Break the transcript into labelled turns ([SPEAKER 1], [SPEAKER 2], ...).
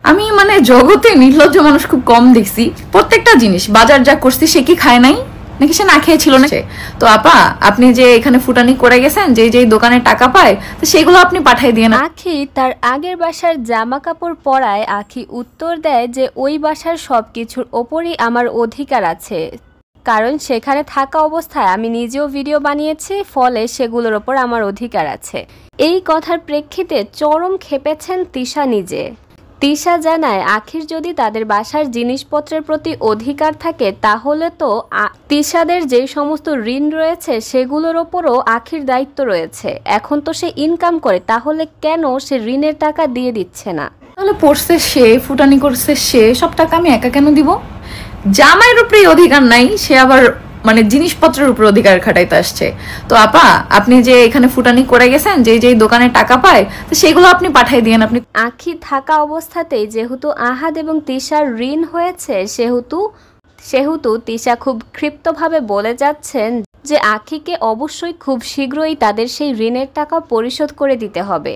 [SPEAKER 1] আমি মানে জগতে নির্লজ্জ মানুষ খুব কম দেখছি। প্রত্যেকটা জিনিস বাজার যা করছি সে কি খায় নাই নাকি সে না খেয়েছিল না? তো আপা আপনি যে এখানে ফুটানি করে গেছেন যে যে দোকানে টাকা পায় তো সেগুলো আপনি পাঠাই দিয়ে না।
[SPEAKER 2] আখি তার আগের বাসার জামা কাপড় পরায় আখি উত্তর দেয় যে ওই বাসার সবকিছুর ওপরই আমার অধিকার আছে, কারণ সেখানে থাকা অবস্থায় আমি নিজেও ভিডিও বানিয়েছি, ফলে সেগুলোর ওপর আমার অধিকার আছে। এই কথার প্রেক্ষিতে চরম ক্ষেপেছেন তিশা নিজে। তিশা জানায় আখির যদি তাদের বাসার জিনিসপত্রের প্রতি অধিকার থাকে তাহলে তো তিশাদের যে সমস্ত ঋণ রয়েছে সেগুলোর ওপরও আখির দায়িত্ব রয়েছে। এখন তো সে ইনকাম করে, তাহলে কেন সে ঋণের টাকা দিয়ে দিচ্ছে না?
[SPEAKER 1] তাহলে পড়ছে সে, ফুটানি করছে সে, সব টাকা আমি একা কেন দিব? জামাইয়ের উপরে অধিকার নাই, সে আবার মানে জিনিসপত্রের উপর অধিকার খাটাইতে আসছে। তো আপা আপনি যে এখানে ফুটানি করে গেছেন যে যে দোকানে টাকা পায় তো সেগুলো আপনি পাঠাই দিয়েন। আপনি
[SPEAKER 2] আখি থাকা অবস্থাতেই যেহেতু আহাদ এবং তিশার ঋণ হয়েছে সেহেতু তিশা খুব ক্ষিপ্তভাবে বলে যাচ্ছেন যে আখিকে অবশ্যই খুব শীঘ্রই তাদের সেই ঋণের টাকা পরিশোধ করে দিতে হবে।